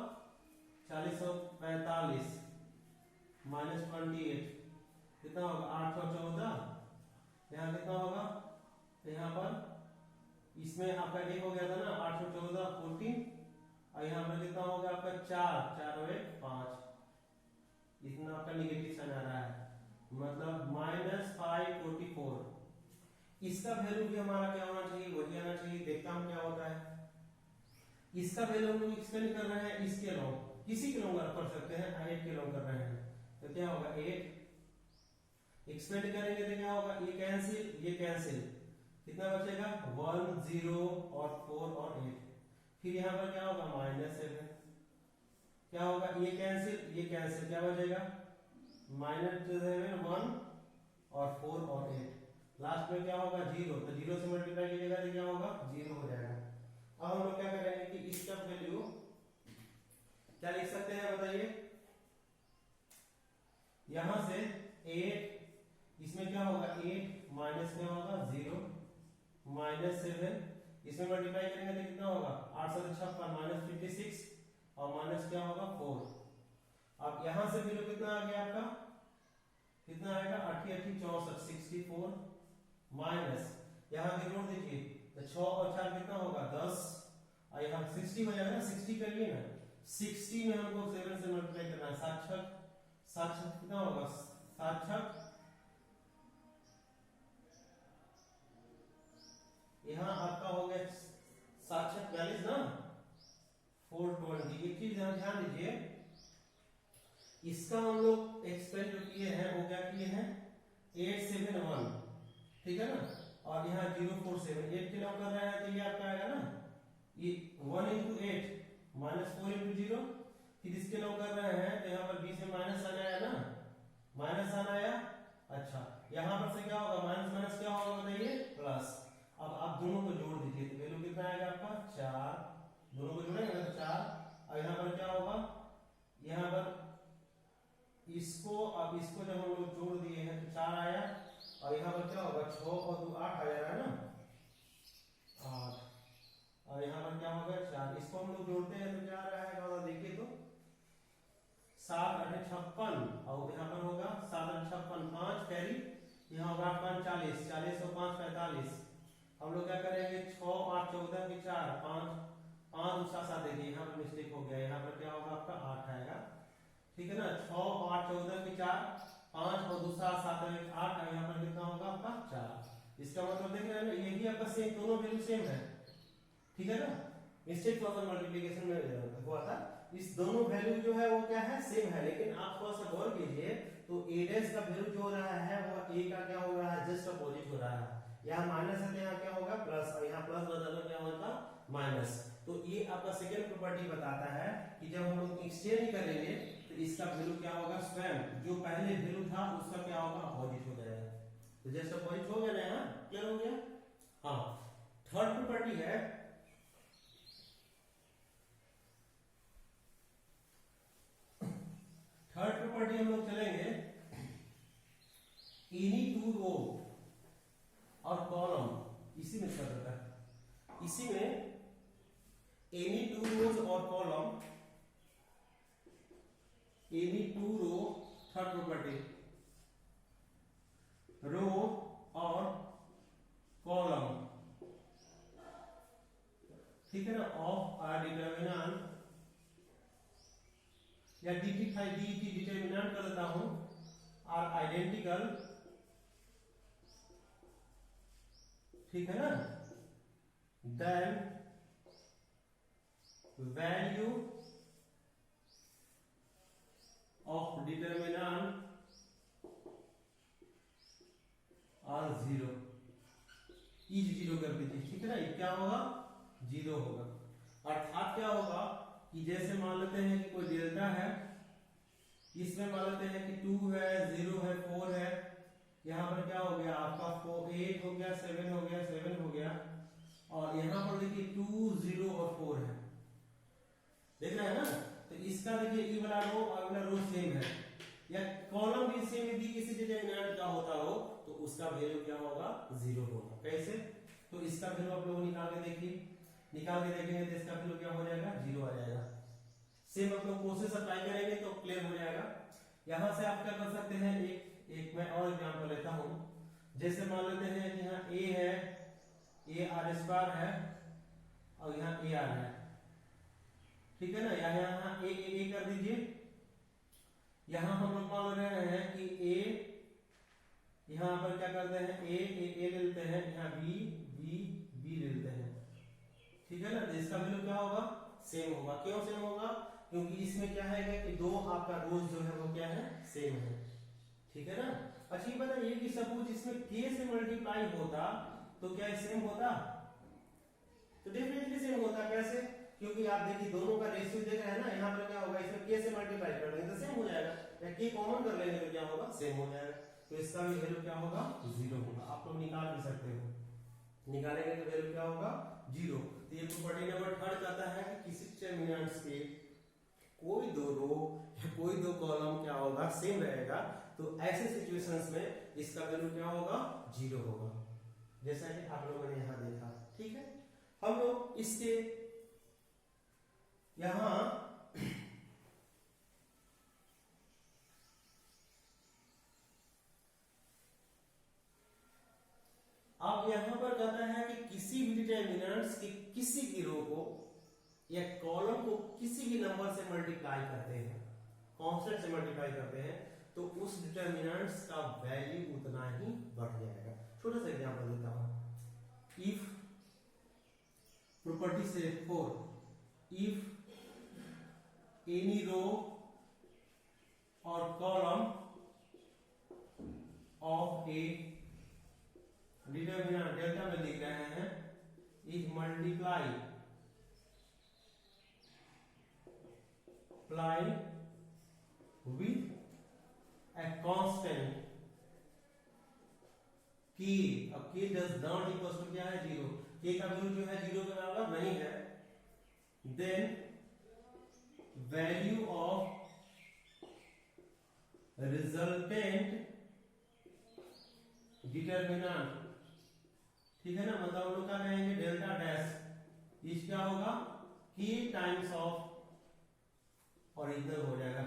40 और 45 -28 कितना होगा 8 और 14, यहाँ कितना होगा, यहाँ पर इसमें आपका एक हो गया था ना 8 और 14 14 और यहाँ पर कितना होगा आपका 4 4 और 1 5, इतना आपका नेगेटिव साइन आ रहा है, मतलब -544। इसका वैल्यू भी हमारा क्या होना चाहिए वही आना चाहिए। देखता हूं क्या होता है। इसका वैल्यू हम लोग एक्सपेंड कर रहे हैं इसके लॉन्ग, किसी के लॉन्ग कर सकते हैं, 8 के लॉन्ग कर रहे हैं तो क्या होगा 8 एक्सपेंड करेंगे तो क्या होगा ये कैंसिल कितना बचेगा 1 0 और 4 और 8, फिर यहाँ पर क्या होगा -7, क्या होगा ये कैंसिल क्या बचेगा -7 1 और 4 और 8, लास्ट में क्या होगा 0, तो 0 से मल्टीप्लाई कीजिएगा तो क्या होगा 0 हो जाएगा। अब हम लोग क्या करेंगे कि इसका वैल्यू क्या लिख सकते हैं बताइए, यहां से 8 इसमें क्या होगा 8 माइनस क्या होगा 0 -7, इसमें मल्टीप्लाई करेंगे तो कितना होगा 8 7 56 -56 और माइनस क्या होगा 4। अब यहां से वैल्यू कितना आ गया आपका, कितना आएगा 8 8 64 64 माइनस यहाँ के जोड़ दीजिए तो 6 और 4 कितना होगा 10 और यहाँ 60 हो जाएगा ना, 60 करिए ना, 60 में हमको 7 से मल्टीप्लाई करना है, 7 6 कितना होगा 7 6, यहाँ आपका हो गया 7 6 42 ना 420। एक चीज ध्यान दीजिए, इसका हम लोग एक्सपेंड जो किए हैं वो क्या किए हैं 8 7 1, ठीक है ना, और यहाँ 0 4 7 8 के लॉन्ग कर रहे हैं तो ये आपका आएगा ना ये 1 into 8 -4 into 0, फिर इसके लॉन्ग कर रहे हैं तो यहाँ पर बीच में माइनस आना आया ना, माइनस आना आया, अच्छा यहाँ पर से क्या होगा माइनस माइनस क्या होगा बताइए प्लस। अब आप दोनों को जोड़ दीजिए तो वैल्यू कितना आएगा आपका 4, दोनों को जोड़ेंगे तो 4 और यहाँ पर क्या होगा, यहाँ पर इसको अब इसको जब हम लोग जोड़ दिए हैं तो 4 आया और यहाँ पर क्या होगा 6 और 2 8 आ जाएगा ना 8 और यहाँ पर क्या होगा 4, इसको हम लोग जोड़ते हैं तो क्या आ रहा है देखिए तो 7 8 56 और यहाँ पर होगा 7 8 56 5 कैरी, यहाँ होगा 8 5 40 40 और 5 45। हम लोग क्या करेंगे 6 8 14 के 4 5 5 दूसरा साथ देखिए यहाँ पर मिस्टेक हो गया, यहाँ पर क्या होगा आपका 8 आएगा, ठीक है ना, 6 8 14 के 4 5 और दूसरा 7 8 और यहाँ पर कितना होगा आपका 4। इसका मतलब देख रहे हैं ना ये भी आपका सेम, दोनों वैल्यू सेम है, ठीक है ना, मिस्टेक क्रॉस मल्टीप्लिकेशन में हुआ था, इस दोनों वैल्यू जो है वो क्या है सेम है, लेकिन आप थोड़ा सा गौर कीजिए तो a डैश का वैल्यू जो हो रहा है वो a का क्या हो रहा है जस्ट अपोजिट हो रहा है, यहाँ माइनस है तो यहाँ क्या होगा प्लस और यहाँ प्लस बदलना क्या होगा माइनस। तो ये आपका सेकंड प्रॉपर्टी बताता है कि जब हम लोग एक्सचेंज करेंगे तो इसका वैल्यू क्या होगा स्वयं जो पहले वैल्यू था उसका क्या होगा अपोजिट हो जाएगा, तो जस्ट अपोजिट हो गया ना, क्लियर हो गया। हाँ थर्ड प्रॉपर्टी है हम लोग चलेंगे एनी टू रो और कॉलम, इसी में चल रहा है, इसी में एनी टू रोज और column, any two row, third property, row और कॉलम, ठीक है ना, ऑफ आर डिटर्मिनेंट या डिटर्मिनेंट कर देता हूं, आर आइडेंटिकल, ठीक है ना, then value of determinant are zero, is zero कर दीजिए, ठीक है ना, ये क्या होगा, जीरो होगा। अर्थात क्या होगा कि जैसे मान लेते हैं कि कोई डेल्टा है, इसमें मान लेते हैं कि 2 है, 0 है, 4 है, यहाँ पर क्या हो गया आपका 4 8 हो गया, 7 हो गया, 7 हो गया, और यहाँ पर देखिए 2 0 और 4 है, देख रहे हैं ना। तो इसका देखिए ई वाला रो और वाला रो सेम है, या कॉलम भी सेम यदि किसी डिटरमिनेंट का होता हो तो उसका वैल्यू क्या होगा, 0 होगा। कैसे, तो इसका वैल्यू आप लोग निकाल के देखिए, निकाल के देखेंगे तो इसका वैल्यू क्या हो जाएगा, 0 आ जाएगा। सेम आप लोग प्रोसेस अप्लाई करेंगे तो क्लियर हो जाएगा। यहां से आप क्या कर सकते हैं, एक मैं और एग्जांपल लेता हूं, जैसे मान लेते हैं कि यहाँ a है, a r स्क्वायर है, और यहाँ a r है, ठीक है ना, यहाँ a कर दीजिए। यहां हम लोग मान रहे हैं कि a, यहां पर क्या करते हैं, a ले लेते हैं, यहाँ b ले लेते हैं, ठीक है ना। तो इसका वैल्यू क्या होगा, सेम होगा। क्यों सेम होगा, क्योंकि इसमें क्या है कि दो आपका रोज जो है वो क्या है, सेम है, ठीक है ना। अच्छा ये बताइए कि सपोज इसमें k से मल्टीप्लाई होता तो क्या सेम होता, तो डेफिनेटली सेम होता। कैसे, क्योंकि आप देखिए दोनों का रेशियो देख रहे हैं ना, यहाँ पर क्या होगा, इसमें k से मल्टीप्लाई कर देंगे तो सेम हो जाएगा, या k कॉमन कर लेंगे तो क्या होगा, सेम हो जाएगा। तो इसका भी वैल्यू क्या होगा, 0 होगा। आप लोग निकाल भी सकते हो, निकालेंगे तो वैल्यू क्या होगा, 0। तो ये प्रॉपर्टी नंबर 3 कहता है कि किसी डिटरमिनेंट्स के कोई दो रो या कोई दो कॉलम क्या होगा, सेम रहेगा, तो ऐसे सिचुएशंस में इसका वैल्यू क्या होगा, 0 होगा, जैसा कि आप लोगों ने यहां देखा, ठीक है। हम लोग इसके यहां अब यहां पर कहता है कि किसी भी डिटरमिनेंट्स के किसी भी रो को या कॉलम को किसी भी नंबर से मल्टीप्लाई करते हैं, कांस्टेंट से मल्टीप्लाई करते हैं, तो उस डिटरमिनेंट्स का वैल्यू उतना ही बढ़ जाएगा। छोटा सा एग्जांपल देता हूं, इफ प्रॉपर्टी से 4, इफ एनी रो और column of a determinant, delta में लिख रहे हैं, is multiply with a constant k, अब k does not equals to क्या है, 0, k का वैल्यू जो है 0 के बराबर नहीं है, then value of resultant determinant, ठीक है ना, मतलब हम लोग क्या कहेंगे, डेल्टा डैश, इस क्या होगा, k टाइम्स ऑफ ओरिजिनल हो जाएगा।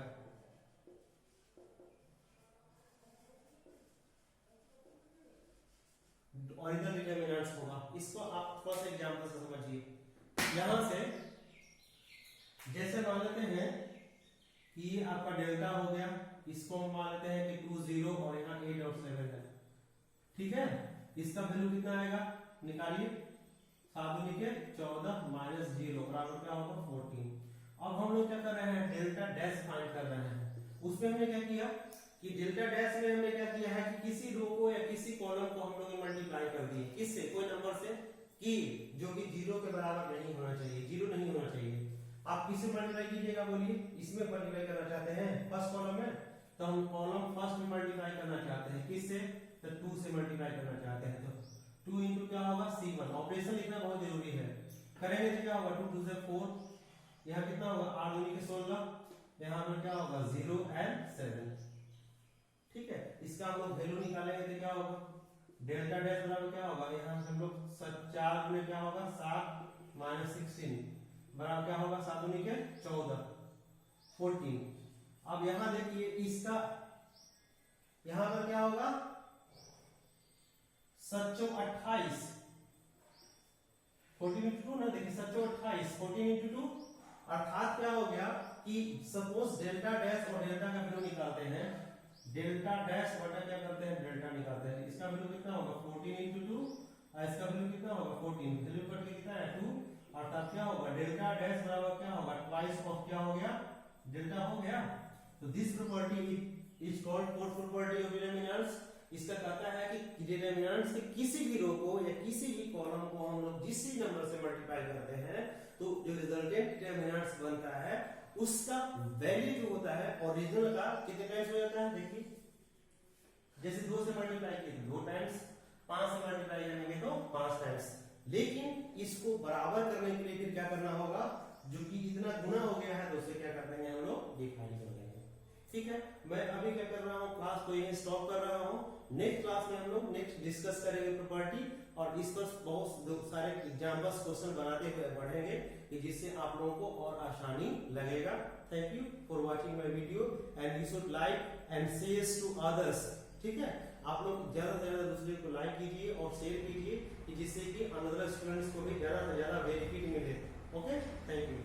ओरिजिनल डिटरमिनेंट्स होगा। इसको आप थोड़ा सा एग्जांपल से समझिए। यहां से जैसे मान लेते हैं कि ये आपका डेल्टा हो गया, इसको हम मान लेते हैं कि 2 0 और यहाँ 8 और 7 है, ठीक है। इसका वैल्यू कितना आएगा, निकालिए, 7 लिखे 14 माइनस 0 बराबर क्या होगा, 14। अब हम लोग क्या कर रहे हैं, डेल्टा डैश फाइंड कर रहे हैं। उसमें हमने क्या किया कि डेल्टा डैश में हमने क्या किया है कि किसी रो को या किसी कॉलम को हम लोग मल्टीप्लाई कर दिए, किससे, कोई नंबर से, कि जो कि 0 के बराबर नहीं होना चाहिए, 0 नहीं होना चाहिए। आप किससे मल्टीप्लाई कीजिएगा, बोलिए, इसमें मल्टीप्लाई करना चाहते हैं फर्स्ट कॉलम में, तो हम कॉलम फर्स्ट में मल्टीप्लाई करना चाहते हैं, किससे, तो 2 से मल्टीप्लाई करना चाहते हैं, तो 2 इंटू क्या होगा, C1। ऑपरेशन लिखना बहुत जरूरी है, करेंगे तो क्या होगा, 2 2 से 4, यहाँ कितना होगा, 8 दूनी के 16, यहाँ पर क्या होगा 0 और 7। ठीक है, इसका हम लोग वैल्यू निकालेंगे तो क्या होगा, डेल्टा डैश बराबर क्या होगा, यहाँ से हम लोग 4 में क्या होगा 7 माइनस 16 बराबर क्या होगा 7 दूनी के 14 14। अब यहां देखिए इसका यहां पर क्या होगा 7 28 14 इंटू 2 ना, देखिए 7 28 14 इंटू 2 अर्थात क्या हो गया कि सपोज डेल्टा डैश और डेल्टा का वैल्यू निकालते हैं, डेल्टा डैश बटा क्या करते हैं डेल्टा निकालते हैं, इसका वैल्यू कितना होगा 14 इंटू 2 और इसका वैल्यू कितना होगा 14, वैल्यू कट के कितना है 2, अर्थात क्या होगा डेल्टा डैश बराबर क्या होगा ट्वाइस ऑफ क्या हो गया डेल्टा हो गया। तो this property is called fourth property of determinants. इसका कहता है कि डिटरमिनेंट्स के किसी भी रो को या किसी भी कॉलम को हम लोग जिस नंबर से मल्टीप्लाई करते हैं तो जो रिजल्टेंट डिटरमिनेंट्स बनता है उसका वैल्यू जो होता है ओरिजिनल का कितने टाइम्स हो जाता है, देखिए जैसे 2 से मल्टीप्लाई किए 2 टाइम्स, 5 से मल्टीप्लाई करेंगे तो 5 टाइम्स, लेकिन इसको बराबर करने के लिए फिर क्या करना होगा, जो कि इतना गुना हो गया है तो उसे क्या कर देंगे हम लोग डिवाइड कर देंगे। ठीक है, मैं अभी क्या कर रहा हूँ क्लास को यहीं स्टॉप कर रहा हूँ, नेक्स्ट क्लास में हम लोग नेक्स्ट डिस्कस करेंगे प्रॉपर्टी और इस पर बहुत सारे एग्जांपल्स क्वेश्चन बनाते हुए बढ़ेंगे कि जिससे आप लोगों को और आसानी लगेगा। Thank you for watching my video and you should like and share to others. ठीक है, आप लोग ज्यादा से ज्यादा दूसरे को लाइक कीजिए और शेयर कीजिए कि जिससे कि अनदर स्टूडेंट्स को भी ज्यादा से ज्यादा बेनिफिट मिले। Okay, thank you.